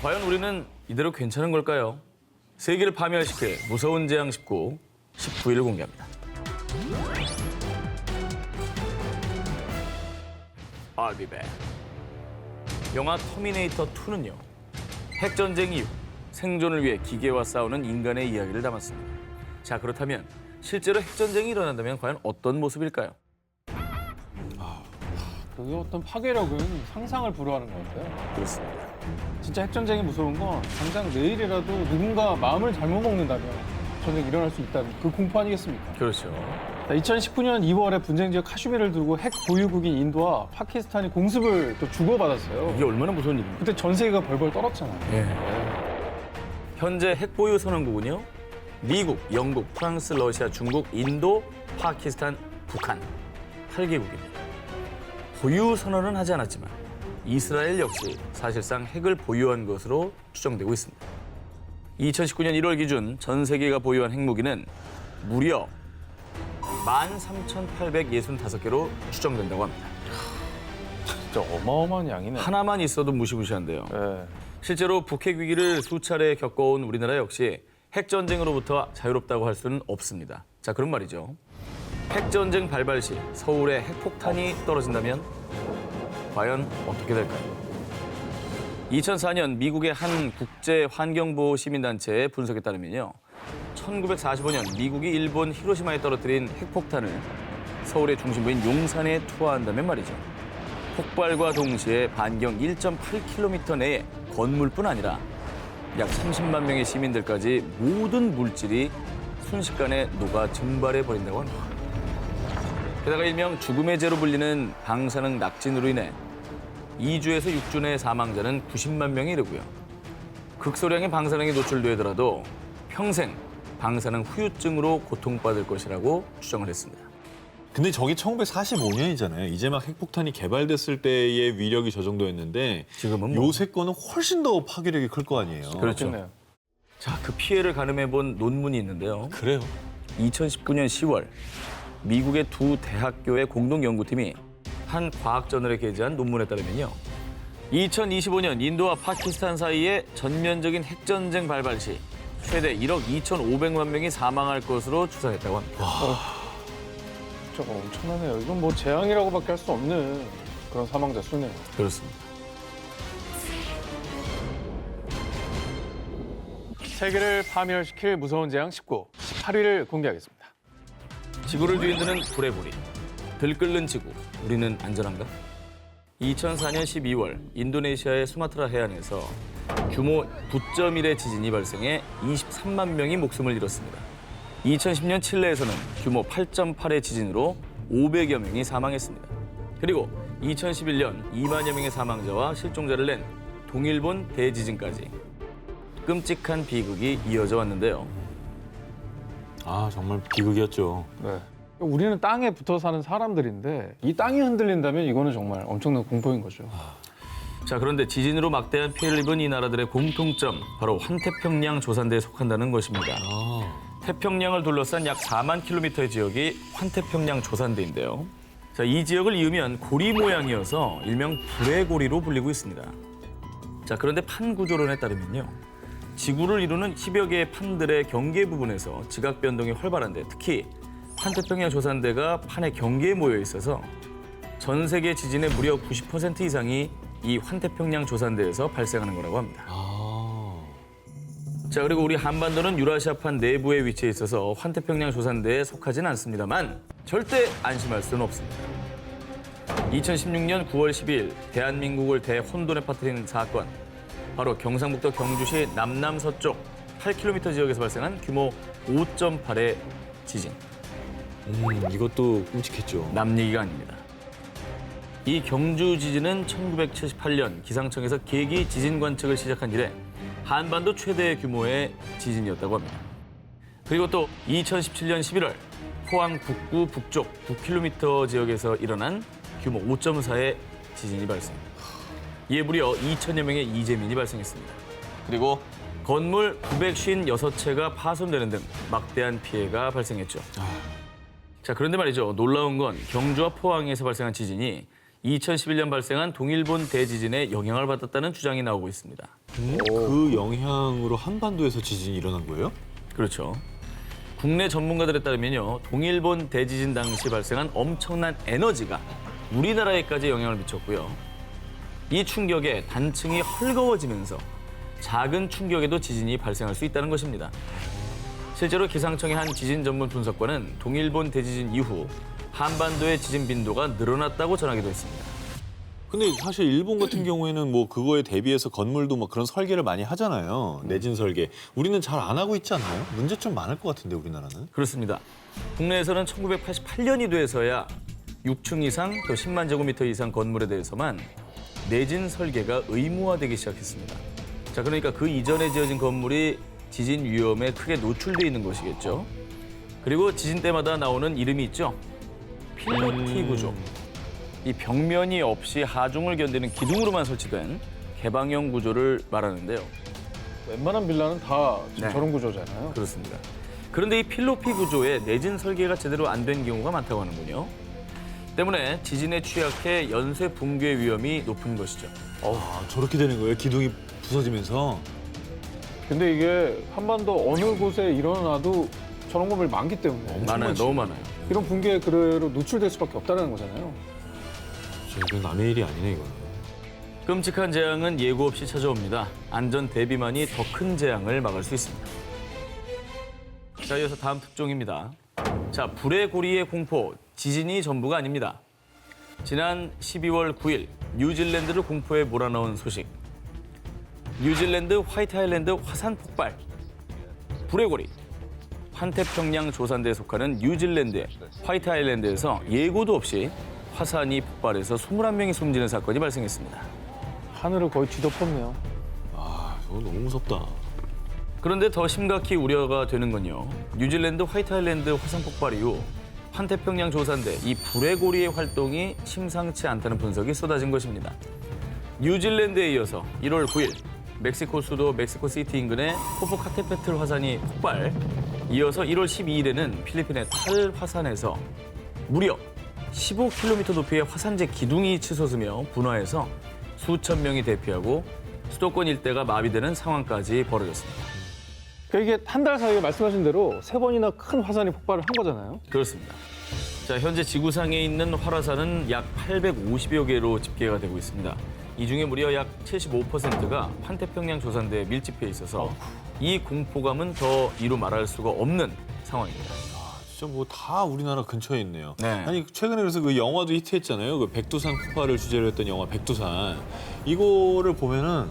과연 우리는 이대로 괜찮은 걸까요? 세계를 파멸시킬 무서운 재앙 19, 19일 공개합니다. I'll be back. 영화 터미네이터 2는요. 핵전쟁 이후 생존을 위해 기계와 싸우는 인간의 이야기를 담았습니다. 자, 그렇다면 실제로 핵전쟁이 일어난다면 과연 어떤 모습일까요? 그 어떤 파괴력은 상상을 불허하는 것 같아요. 그렇습니다. 진짜 핵전쟁이 무서운 건 당장 내일이라도 누군가 마음을 잘못 먹는다면 전쟁이 일어날 수 있다는 그 공포 아니겠습니까? 그렇죠. 2019년 2월에 분쟁 지역 카슈미르를 두고 핵 보유국인 인도와 파키스탄이 공습을 또 주고받았어요. 이게 얼마나 무서운 일입니까? 그때 전 세계가 벌벌 떨었잖아요. 예. 현재 핵보유 선언국은요. 미국, 영국, 프랑스, 러시아, 중국, 인도, 파키스탄, 북한 8개국입니다. 보유 선언은 하지 않았지만 이스라엘 역시 사실상 핵을 보유한 것으로 추정되고 있습니다. 2019년 1월 기준 전 세계가 보유한 핵무기는 무려 13,865개로 추정된다고 합니다. 진짜 어마어마한 양이네. 하나만 있어도 무시무시한데요. 네. 실제로 북핵 위기를 수차례 겪어온 우리나라 역시 핵전쟁으로부터 자유롭다고 할 수는 없습니다. 자, 그런 말이죠. 핵전쟁 발발 시 서울에 핵폭탄이 떨어진다면 과연 어떻게 될까요? 2004년 미국의 한 국제환경보호 시민단체의 분석에 따르면요. 1945년 미국이 일본 히로시마에 떨어뜨린 핵폭탄을 서울의 중심부인 용산에 투하한다면 말이죠. 폭발과 동시에 반경 1.8km 내의 건물뿐 아니라 약 30만 명의 시민들까지 모든 물질이 순식간에 녹아 증발해버린다고 합니다. 게다가 일명 죽음의 죄로 불리는 방사능 낙진으로 인해 2주에서 6주 내 사망자는 90만 명에 이르고요. 극소량의 방사능에 노출되더라도 평생 방사능 후유증으로 고통받을 것이라고 추정을 했습니다. 근데 저게 1945년이잖아요. 이제 막 핵폭탄이 개발됐을 때의 위력이 저 정도였는데 지금은 요새 거는 훨씬 더 파괴력이 클 거 아니에요. 그렇죠. 그렇겠네요. 자, 그 피해를 가늠해본 논문이 있는데요. 그래요? 2019년 10월 미국의 두 대학교의 공동 연구팀이 한 과학저널에 게재한 논문에 따르면요. 2025년 인도와 파키스탄 사이에 전면적인 핵전쟁 발발 시 최대 1억 2,500만 명이 사망할 것으로 추산했다고 합니다. 진짜 엄청나네요. 이건 뭐 재앙이라고밖에 할 수 없는 그런 사망자 수네요. 그렇습니다. 세계를 파멸시킬 무서운 재앙 19, 18위를 공개하겠습니다. 지구를 뒤흔드는 불의 보리. 들끓는 지구, 우리는 안전한가? 2004년 12월 인도네시아의 수마트라 해안에서 규모 9.1의 지진이 발생해 23만 명이 목숨을 잃었습니다. 2010년 칠레에서는 규모 8.8의 지진으로 500여 명이 사망했습니다. 그리고 2011년 2만여 명의 사망자와 실종자를 낸 동일본 대지진까지 끔찍한 비극이 이어져 왔는데요. 아, 정말 비극이었죠. 네. 우리는 땅에 붙어 사는 사람들인데 이 땅이 흔들린다면 이거는 정말 엄청난 공포인 거죠. 자, 그런데 지진으로 막대한 피해를 입은 이 나라들의 공통점, 바로 환태평양 조산대에 속한다는 것입니다. 태평양을 둘러싼 약 4만 킬로미터의 지역이 환태평양 조산대인데요. 자, 이 지역을 이으면 고리 모양이어서 일명 불의 고리로 불리고 있습니다. 자, 그런데 판 구조론에 따르면요. 지구를 이루는 10여 개의 판들의 경계 부분에서 지각 변동이 활발한데 특히 환태평양 조산대가 판의 경계에 모여 있어서 전 세계 지진의 무려 90% 이상이 이 환태평양 조산대에서 발생하는 거라고 합니다. 자, 그리고 우리 한반도는 유라시아판 내부에 위치해 있어서 환태평양 조산대에 속하진 않습니다만 절대 안심할 수는 없습니다. 2016년 9월 12일 대한민국을 대혼돈에 빠뜨린 사건, 바로 경상북도 경주시 남남서쪽 8km 지역에서 발생한 규모 5.8의 지진. 이것도 끔찍했죠. 남 얘기가 아닙니다. 이 경주 지진은 1978년 기상청에서 계기 지진 관측을 시작한 이래 한반도 최대 규모의 지진이었다고 합니다. 그리고 또 2017년 11월 포항 북구 북쪽 9km 지역에서 일어난 규모 5.4의 지진이 발생합니다. 이에 무려 2천여 명의 이재민이 발생했습니다. 그리고 건물 956채가 파손되는 등 막대한 피해가 발생했죠. 자, 그런데 말이죠. 놀라운 건 경주와 포항에서 발생한 지진이 2011년 발생한 동일본 대지진에 영향을 받았다는 주장이 나오고 있습니다. 그 영향으로 한반도에서 지진이 일어난 거예요? 그렇죠. 국내 전문가들에 따르면요, 동일본 대지진 당시 발생한 엄청난 에너지가 우리나라에까지 영향을 미쳤고요. 이 충격에 단층이 헐거워지면서 작은 충격에도 지진이 발생할 수 있다는 것입니다. 실제로 기상청의 한 지진 전문 분석관은 동일본 대지진 이후 한반도의 지진 빈도가 늘어났다고 전하기도 했습니다. 근데 사실 일본 같은 경우에는 뭐 그거에 대비해서 건물도 뭐 그런 설계를 많이 하잖아요. 내진 설계. 우리는 잘 안 하고 있지 않나요? 문제점 많을 것 같은데 우리나라는. 그렇습니다. 국내에서는 1988년이 돼서야 6층 이상 또 10만 제곱미터 이상 건물에 대해서만 내진 설계가 의무화되기 시작했습니다. 자, 그러니까 그 이전에 지어진 건물이 지진 위험에 크게 노출돼 있는 것이겠죠. 그리고 지진 때마다 나오는 이름이 있죠. 필로티 구조. 이 벽면이 없이 하중을 견디는 기둥으로만 설치된 개방형 구조를 말하는데요. 웬만한 빌라는 다 지금 네. 저런 구조잖아요. 그렇습니다. 그런데 이 필로피 구조에 내진 설계가 제대로 안 된 경우가 많다고 하는군요. 때문에 지진에 취약해 연쇄 붕괴 위험이 높은 것이죠. 아, 저렇게 되는 거예요? 기둥이 부서지면서? 근데 이게 한반도 어느 곳에 일어나도 저런 건물 많기 때문에 많아요, 너무 많아요. 이런 붕괴에 그대로 노출될 수밖에 없다는 거잖아요. 이건 남의 일이 아니네, 이거는. 끔찍한 재앙은 예고 없이 찾아옵니다. 안전 대비만이 더 큰 재앙을 막을 수 있습니다. 자, 이어서 다음 특종입니다. 자, 불의 고리의 공포, 지진이 전부가 아닙니다. 지난 12월 9일 뉴질랜드를 공포에 몰아넣은 소식. 뉴질랜드 화이트 아일랜드 화산 폭발. 불의 고리. 환태평양 조산대에 속하는 뉴질랜드의 화이트 아일랜드에서 예고도 없이 화산이 폭발해서 21명이 숨지는 사건이 발생했습니다. 하늘을 거의 뒤덮었네요. 아, 저거 너무 무섭다. 그런데 더 심각히 우려가 되는 건요. 뉴질랜드 화이트 아일랜드 화산 폭발 이후 환태평양 조산대 이 불의 고리의 활동이 심상치 않다는 분석이 쏟아진 것입니다. 뉴질랜드에 이어서 1월 9일 멕시코 수도 멕시코시티 인근의 포포카테페틀 화산이 폭발. 이어서 1월 12일에는 필리핀의 탈 화산에서 무려 15km 높이의 화산재 기둥이 치솟으며 분화해서 수천 명이 대피하고 수도권 일대가 마비되는 상황까지 벌어졌습니다. 그러니까 이게 한 달 사이에 말씀하신 대로 3번이나 큰 화산이 폭발을 한 거잖아요. 그렇습니다. 자, 현재 지구상에 있는 활화산은 약 850여 개로 집계가 되고 있습니다. 이 중에 무려 약 75%가 환태평양 조산대에 밀집해 있어서 이 공포감은 더 이루 말할 수가 없는 상황입니다. 진짜 뭐 다 우리나라 근처에 있네요. 네. 아니 최근에 그래서 그 영화도 히트했잖아요. 그 백두산 폭발을 주제로 했던 영화 백두산. 이거를 보면은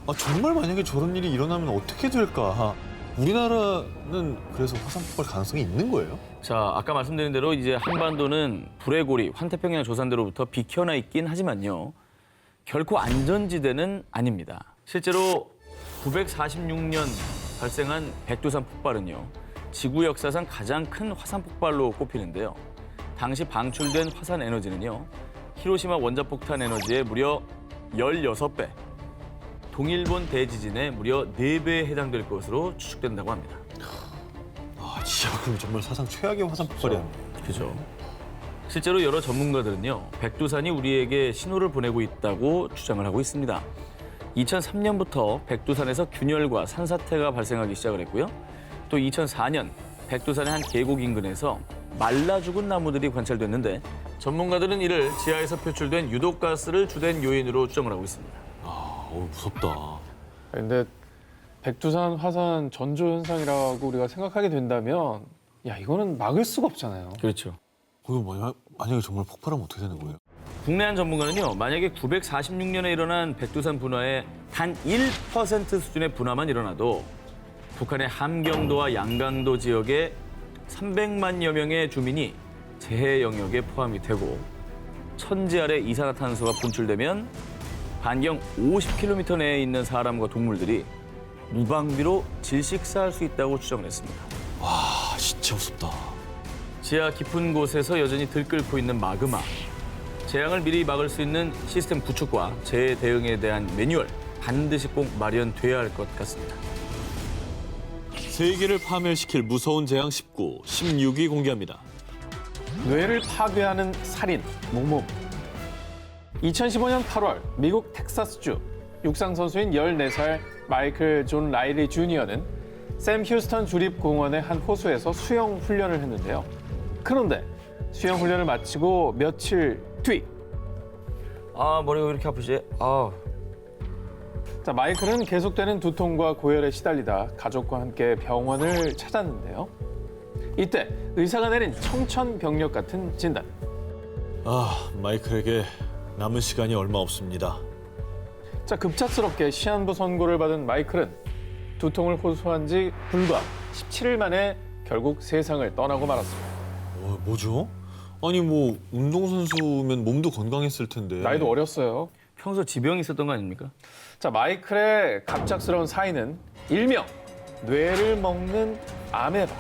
아, 정말 만약에 저런 일이 일어나면 어떻게 될까? 우리나라는 그래서 화산 폭발 가능성이 있는 거예요? 자, 아까 말씀드린 대로 이제 한반도는 불의 고리, 환태평양 조산대로부터 비켜나 있긴 하지만요. 결코 안전지대는 아닙니다. 실제로 946년 발생한 백두산 폭발은요. 지구 역사상 가장 큰 화산 폭발로 꼽히는데요. 당시 방출된 화산 에너지는요. 히로시마 원자폭탄 에너지의 무려 16배, 동일본 대지진의 무려 4배에 해당될 것으로 추측된다고 합니다. 아, 진짜 그럼 정말 사상 최악의 화산 폭발이었네. 그죠. 실제로 여러 전문가들은요, 백두산이 우리에게 신호를 보내고 있다고 주장을 하고 있습니다. 2003년부터 백두산에서 균열과 산사태가 발생하기 시작을 했고요. 또 2004년 백두산의 한 계곡 인근에서 말라 죽은 나무들이 관찰됐는데 전문가들은 이를 지하에서 표출된 유독가스를 주된 요인으로 추정을 하고 있습니다. 아, 무섭다. 근데 백두산 화산 전조 현상이라고 우리가 생각하게 된다면 야, 이거는 막을 수가 없잖아요. 그렇죠. 이거 만약에 정말 폭발하면 어떻게 되는 거예요? 국내 한 전문가는요, 만약에 946년에 일어난 백두산 분화의 단 1% 수준의 분화만 일어나도 북한의 함경도와 양강도 지역의 300만여 명의 주민이 재해 영역에 포함이 되고 천지 아래 이산화탄소가 분출되면 반경 50km 내에 있는 사람과 동물들이 무방비로 질식사할 수 있다고 추정을 했습니다. 아, 진짜 무섭다. 지하 깊은 곳에서 여전히 들끓고 있는 마그마. 재앙을 미리 막을 수 있는 시스템 구축과 재해 대응에 대한 매뉴얼 반드시 꼭 마련돼야 할 것 같습니다. 세계를 파멸시킬 무서운 재앙 19, 16위 공개합니다. 뇌를 파괴하는 살인, 목몸. 2015년 8월 미국 텍사스주 육상 선수인 14살 마이클 존 라일리 주니어는 샘 휴스턴 주립공원의 한 호수에서 수영 훈련을 했는데요. 그런데 수영 훈련을 마치고 며칠 뒤 아, 머리가 왜 이렇게 아프지? 아, 자, 마이클은 계속되는 두통과 고열에 시달리다 가족과 함께 병원을 찾았는데요. 이때 의사가 내린 청천벽력 같은 진단. 아, 마이클에게 남은 시간이 얼마 없습니다. 자, 급작스럽게 시한부 선고를 받은 마이클은 두통을 호소한 지 불과 17일 만에 결국 세상을 떠나고 말았습니다. 뭐죠? 아니 뭐 운동선수면 몸도 건강했을 텐데. 나이도 어렸어요. 평소 지병이 있었던 거 아닙니까? 자, 마이클의 갑작스러운 사인은 일명 뇌를 먹는 아메바,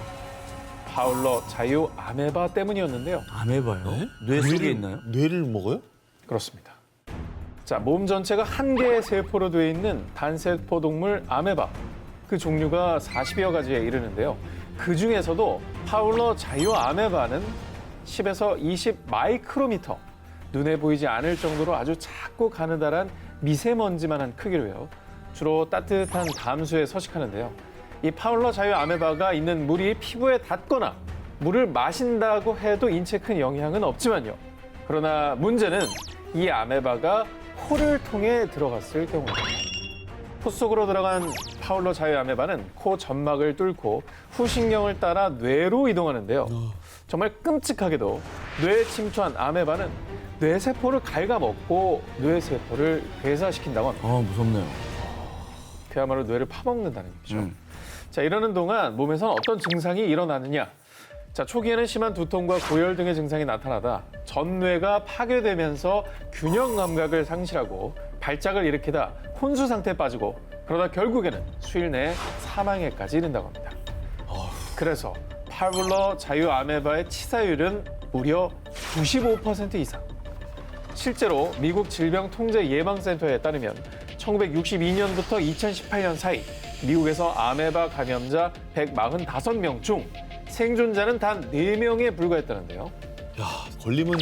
파울러 자유 아메바 때문이었는데요. 아메바요? 네? 뇌 속에 있나요? 뇌를 먹어요? 그렇습니다. 자, 몸 전체가 한 개의 세포로 되어 있는 단세포 동물 아메바. 그 종류가 40여 가지에 이르는데요. 그 중에서도 파울러 자유 아메바는 10에서 20 마이크로미터, 눈에 보이지 않을 정도로 아주 작고 가느다란 미세먼지만한 크기로요. 주로 따뜻한 담수에 서식하는데요. 이 파울러 자유 아메바가 있는 물이 피부에 닿거나 물을 마신다고 해도 인체에 큰 영향은 없지만요. 그러나 문제는 이 아메바가 코를 통해 들어갔을 경우입니다. 코 속으로 들어간 파울러 자유 아메바는 코 점막을 뚫고 후신경을 따라 뇌로 이동하는데요. 정말 끔찍하게도 뇌에 침투한 아메바는 뇌세포를 갉아먹고 뇌세포를 괴사시킨다고 합니다. 아, 무섭네요. 그야말로 뇌를 파먹는다는 얘기죠. 자, 이러는 동안 몸에서는 어떤 증상이 일어나느냐. 자, 초기에는 심한 두통과 고열 등의 증상이 나타나다 전뇌가 파괴되면서 균형 감각을 상실하고 발작을 일으키다 혼수 상태에 빠지고 그러다 결국에는 수일 내에 사망에까지 이른다고 합니다. 그래서 파울러 자유 아메바의 치사율은 무려 95% 이상. 실제로 미국 질병통제예방센터에 따르면 1962년부터 2018년 사이 미국에서 아메바 감염자 145명 중 생존자는 단 4명에 불과했다는데요. 야, 걸리면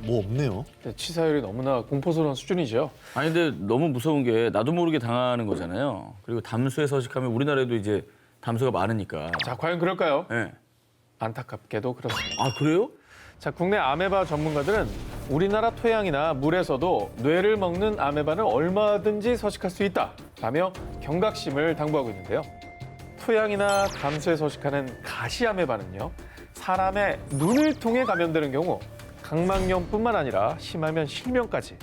뭐 없네요. 치사율이 너무나 공포스러운 수준이죠. 아니, 근데 너무 무서운 게 나도 모르게 당하는 거잖아요. 그리고 담수에 서식하면 우리나라에도 이제 담수가 많으니까. 자, 과연 그럴까요? 네. 안타깝게도 그렇습니다. 아, 그래요? 자, 국내 아메바 전문가들은 우리나라 토양이나 물에서도 뇌를 먹는 아메바는 얼마든지 서식할 수 있다라며 경각심을 당부하고 있는데요. 토양이나 담수에 서식하는 가시 아메바는요, 사람의 눈을 통해 감염되는 경우 각막염뿐만 아니라 심하면 실명까지,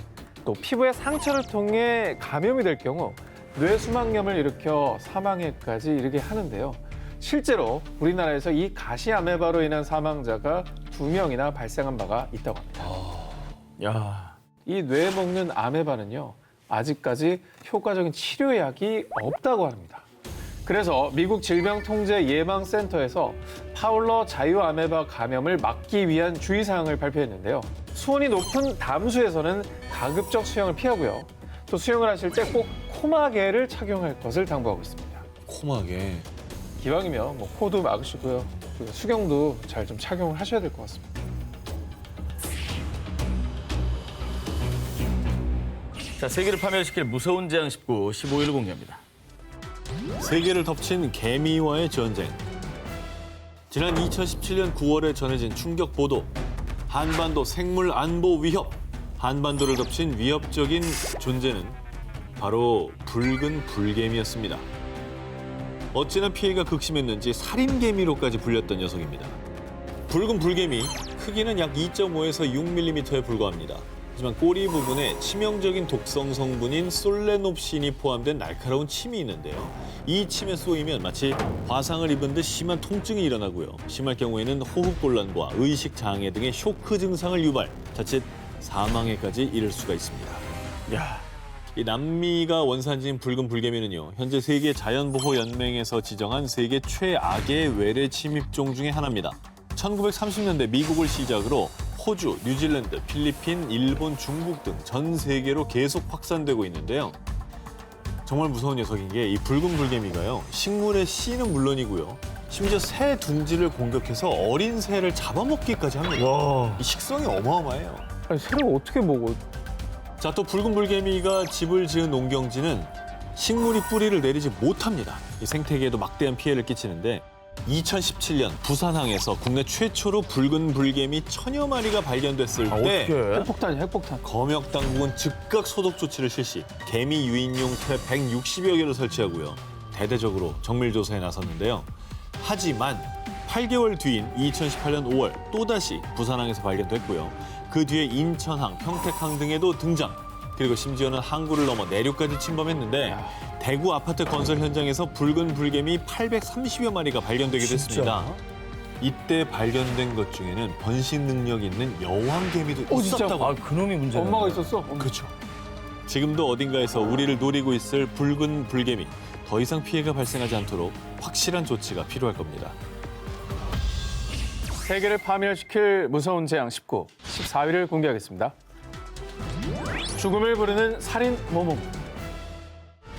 또 피부의 상처를 통해 감염이 될 경우 뇌수막염을 일으켜 사망에까지 이르게 하는데요. 실제로 우리나라에서 이 가시 아메바로 인한 사망자가 2명이나 발생한 바가 있다고 합니다. 야, 이 뇌 먹는 아메바는요, 아직까지 효과적인 치료약이 없다고 합니다. 그래서 미국 질병통제예방센터에서 파울러 자유 아메바 감염을 막기 위한 주의사항을 발표했는데요. 수온이 높은 담수에서는 가급적 수영을 피하고요. 또 수영을 하실 때 꼭 코마개를 착용할 것을 당부하고 있습니다. 코막에. 기왕이면 뭐 코도 막으시고요. 그리고 수경도 잘 좀 착용을 하셔야 될 것 같습니다. 자, 세계를 파멸시킬 무서운 재앙 19, 15일 공개합니다. 세계를 덮친 개미와의 전쟁. 지난 2017년 9월에 전해진 충격 보도. 한반도 생물 안보 위협. 한반도를 덮친 위협적인 존재는 바로 붉은 불개미였습니다. 어찌나 피해가 극심했는지 살인개미로까지 불렸던 녀석입니다. 붉은 불개미, 크기는 약 2.5에서 6mm에 불과합니다. 하지만 꼬리 부분에 치명적인 독성 성분인 솔레놉신이 포함된 날카로운 침이 있는데요. 이 침에 쏘이면 마치 화상을 입은 듯 심한 통증이 일어나고요. 심할 경우에는 호흡곤란과 의식 장애 등의 쇼크 증상을 유발, 자칫 사망에까지 이를 수가 있습니다. 야, 이 남미가 원산지인 붉은 불개미는요, 현재 세계 자연보호연맹에서 지정한 세계 최악의 외래 침입종 중에 하나입니다. 1930년대 미국을 시작으로 호주, 뉴질랜드, 필리핀, 일본, 중국 등 전 세계로 계속 확산되고 있는데요. 정말 무서운 녀석인 게 이 붉은 불개미가요, 식물의 씨는 물론이고요, 심지어 새 둥지를 공격해서 어린 새를 잡아먹기까지 합니다. 와, 이 식성이 어마어마해요. 아니, 새를 어떻게 먹어? 자, 또 붉은 불개미가 집을 지은 농경지는 식물이 뿌리를 내리지 못합니다. 이 생태계에도 막대한 피해를 끼치는데 2017년 부산항에서 국내 최초로 붉은 불개미 천여 마리가 발견됐을 때 핵폭탄이 핵폭탄. 검역 당국은 즉각 소독 조치를 실시, 개미 유인용 트랩 160여 개를 설치하고요. 대대적으로 정밀 조사에 나섰는데요. 하지만 8개월 뒤인 2018년 5월 또다시 부산항에서 발견됐고요. 그 뒤에 인천항, 평택항 등에도 등장. 그리고 심지어는 항구를 넘어 내륙까지 침범했는데 대구 아파트 건설 현장에서 붉은 불개미 830여 마리가 발견되게 됐습니다. 이때 발견된 것 중에는 번식 능력 있는 여왕개미도 있었다고. 아, 그놈이 문제네. 엄마가 있었어? 그렇죠. 지금도 어딘가에서 우리를 노리고 있을 붉은 불개미. 더 이상 피해가 발생하지 않도록 확실한 조치가 필요할 겁니다. 세계를 파멸시킬 무서운 재앙 19, 14위를 공개하겠습니다. 죽음을 부르는 살인 모범.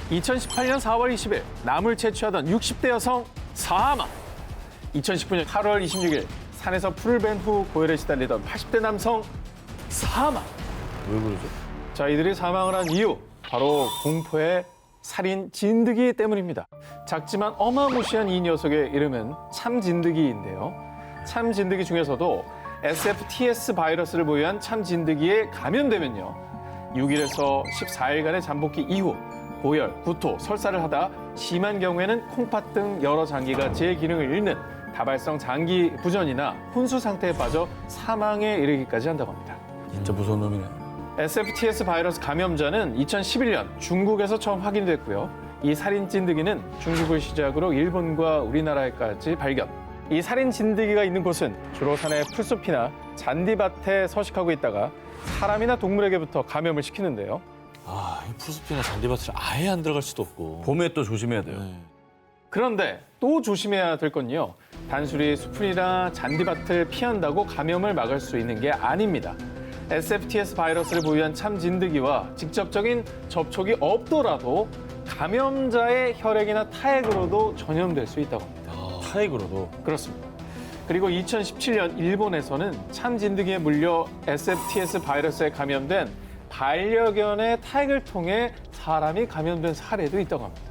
2018년 4월 20일 남을 채취하던 60대 여성 사망. 2019년 8월 26일 산에서 풀을 벤 후 고열에 시달리던 80대 남성 사망. 왜 그러죠? 자, 이들이 사망을 한 이유 바로 공포의 살인 진드기 때문입니다. 작지만 어마무시한 이 녀석의 이름은 참진드기인데요. 참진드기 중에서도 SFTS 바이러스를 보유한 참진드기에 감염되면요. 6일에서 14일간의 잠복기 이후 고열, 구토, 설사를 하다 심한 경우에는 콩팥 등 여러 장기가 제 기능을 잃는 다발성 장기 부전이나 혼수 상태에 빠져 사망에 이르기까지 한다고 합니다. 진짜 무서운 놈이네. SFTS 바이러스 감염자는 2011년 중국에서 처음 확인됐고요. 이 살인 진드기는 중국을 시작으로 일본과 우리나라에까지 발견. 이 살인 진드기가 있는 곳은 주로 산의 풀숲이나 잔디밭에 서식하고 있다가 사람이나 동물에게부터 감염을 시키는데요. 아, 이 풀숲이나 잔디밭을 아예 안 들어갈 수도 없고. 봄에 또 조심해야 돼요. 네. 그런데 또 조심해야 될 건요. 단순히 숲이나 잔디밭을 피한다고 감염을 막을 수 있는 게 아닙니다. SFTS 바이러스를 보유한 참진드기와 직접적인 접촉이 없더라도 감염자의 혈액이나 타액으로도 전염될 수 있다고 합니다. 타액으로도. 그렇습니다. 그리고 2017년 일본에서는 참진드기에 물려 SFTS 바이러스에 감염된 반려견의 타액을 통해 사람이 감염된 사례도 있다고 합니다.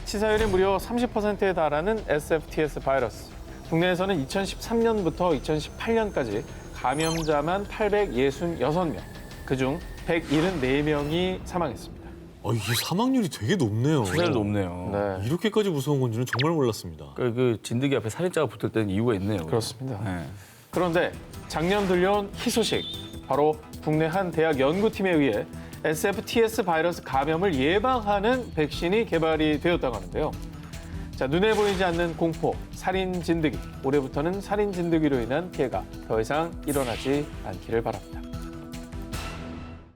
치사율이 무려 30%에 달하는 SFTS 바이러스. 국내에서는 2013년부터 2018년까지 감염자만 866명, 그중 174명이 사망했습니다. 이게 사망률이 되게 높네요. 치사율 높네요. 네, 이렇게까지 무서운 건지는 정말 몰랐습니다. 그 진드기 앞에 살인자가 붙을 때는 이유가 있네요. 그렇습니다. 네. 그런데 작년 들려온 희소식, 바로 국내 한 대학 연구팀에 의해 SFTS 바이러스 감염을 예방하는 백신이 개발이 되었다고 하는데요. 자, 눈에 보이지 않는 공포, 살인 진드기. 올해부터는 살인 진드기로 인한 피해가 더 이상 일어나지 않기를 바랍니다.